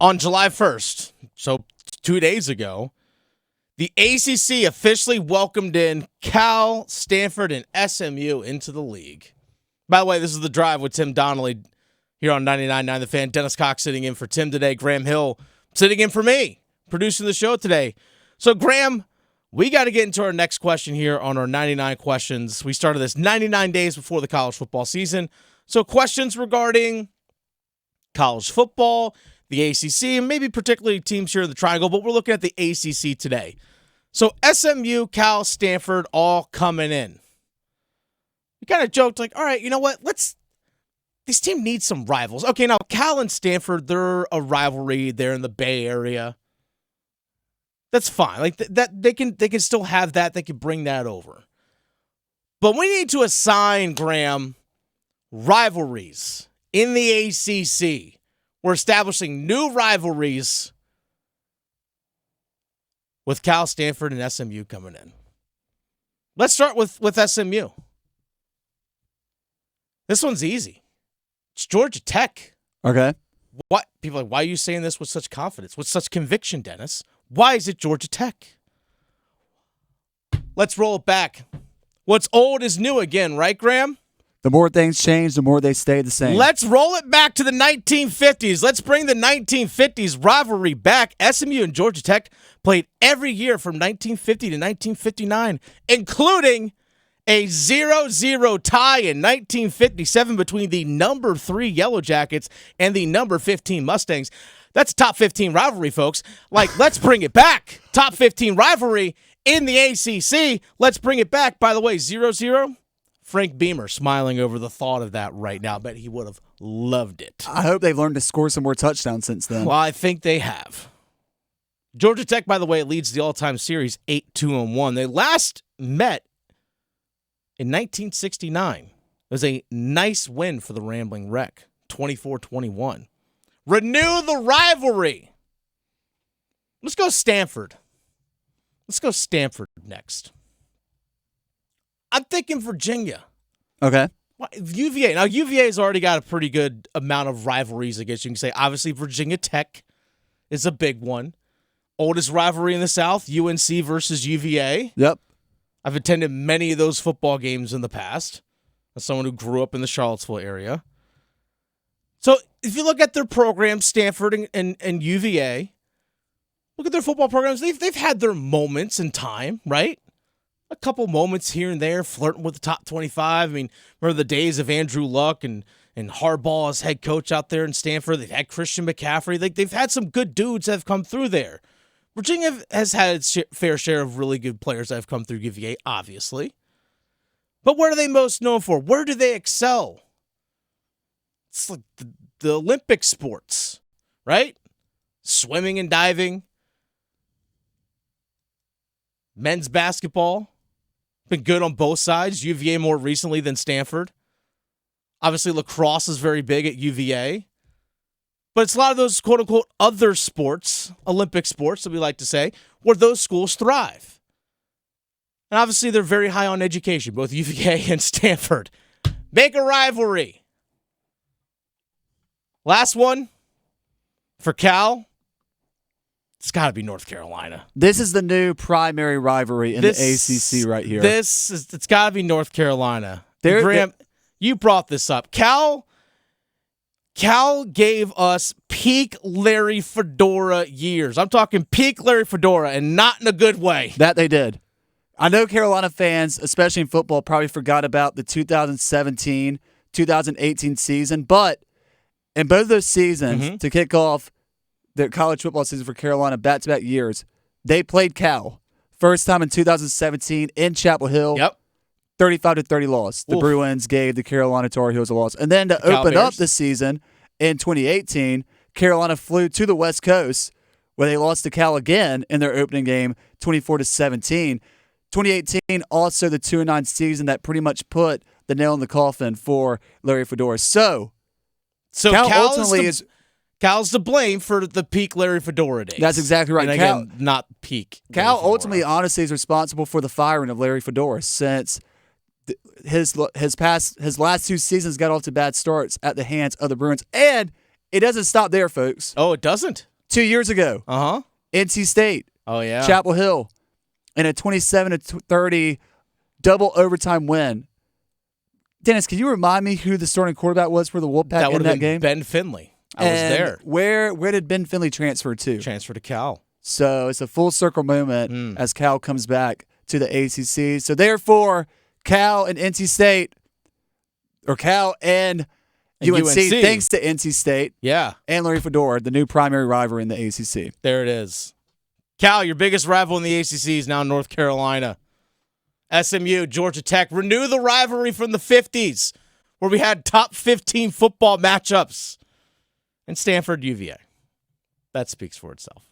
On July 1st, so 2 days ago, the ACC officially welcomed in Cal, Stanford, and SMU into the league. By the way, this is The Drive with Tim Donnelly here on 99.9 The Fan. Dennis Cox sitting in for Tim today. Graham Hill sitting in for me, producing the show today. So, Graham, we got to get into our next question here on our 99 questions. We started this 99 days before the college football season. So, questions regarding college football, the ACC, and maybe particularly teams here in the Triangle, but we're looking at the ACC today. So SMU, Cal, Stanford, all coming in. We kind of joked like, all right, you know what? This team needs some rivals. Okay, now Cal and Stanford, they're a rivalry. They're in the Bay Area. That's fine. Like that, they can still have that. They can bring that over. But we need to assign, Graham, rivalries in the ACC. We're establishing new rivalries with Cal, Stanford, and SMU coming in. Let's start with SMU. This one's easy. It's Georgia Tech. Okay. What? People are like, why are you saying this with such confidence, with such conviction, Dennis? Why is it Georgia Tech? Let's roll it back. What's old is new again, right, Graham? The more things change, the more they stay the same. Let's roll it back to the 1950s. Let's bring the 1950s rivalry back. SMU and Georgia Tech played every year from 1950 to 1959, including a 0-0 tie in 1957 between the number 3 Yellow Jackets and the number 15 Mustangs. That's a top 15 rivalry, folks. Like, let's bring it back. Top 15 rivalry in the ACC. Let's bring it back. By the way, 0-0. Frank Beamer smiling over the thought of that right now. I bet he would have loved it. I hope they've learned to score some more touchdowns since then. Well, I think they have. Georgia Tech, by the way, leads the all-time series 8-2-1. They last met in 1969. It was a nice win for the Rambling Wreck, 24-21. Renew the rivalry. Let's go Stanford. Let's go Stanford next. I'm thinking Virginia. Okay. UVA. Now, UVA's already got a pretty good amount of rivalries, I guess you can say. Obviously, Virginia Tech is a big one. Oldest rivalry in the South, UNC versus UVA. Yep. I've attended many of those football games in the past as someone who grew up in the Charlottesville area. So, if you look at their programs, Stanford and UVA, look at their football programs. They've had their moments in time, right? A couple moments here and there, flirting with the top 25. I mean, remember the days of Andrew Luck and Harbaugh as head coach out there in Stanford. They've had Christian McCaffrey. They've had some good dudes that have come through there. Virginia has had its fair share of really good players that have come through UVA, obviously. But what are they most known for? Where do they excel? It's like the Olympic sports, right? Swimming and diving. Men's basketball. Been good on both sides. UVA more recently than Stanford. Obviously, lacrosse is very big at UVA. But it's a lot of those quote-unquote other sports, Olympic sports that we like to say, where those schools thrive. And obviously, they're very high on education, both UVA and Stanford. Make a rivalry. Last one for Cal. It's got to be North Carolina. This is the new primary rivalry in the ACC right here. It's got to be North Carolina. Graham, you brought this up. Cal gave us peak Larry Fedora years. I'm talking peak Larry Fedora, and not in a good way. That they did. I know Carolina fans, especially in football, probably forgot about the 2017, 2018 season, but in both of those seasons, to kick off the college football season for Carolina back-to-back years, they played Cal. First time in 2017 in Chapel Hill. Yep. 35-30 loss. The Bruins gave the Carolina Tar Heels a loss. And then to open up the season in 2018, Carolina flew to the West Coast where they lost to Cal again in their opening game, 24-17. 2018, also the 2-9 season that pretty much put the nail in the coffin for Larry Fedora. So Cal ultimately is Cal's to blame for the peak Larry Fedora days. That's exactly right. And again, not peak. Cal ultimately, honestly, is responsible for the firing of Larry Fedora since his last two seasons got off to bad starts at the hands of the Bruins. And it doesn't stop there, folks. Oh, it doesn't? 2 years ago. NC State. Oh, yeah. Chapel Hill. In a 27-30 double overtime win. Dennis, can you remind me who the starting quarterback was for the Wolfpack in that game? Ben Finley. I was there. Where did Ben Finley transfer to? Transfer to Cal. So it's a full circle moment as Cal comes back to the ACC. So therefore, Cal and NC State, or Cal and UNC, thanks to NC State. Yeah. And Larry Fedora, the new primary rival in the ACC. There it is. Cal, your biggest rival in the ACC is now North Carolina. SMU, Georgia Tech, renew the rivalry from the 50s where we had top 15 football matchups. And Stanford, UVA. That speaks for itself.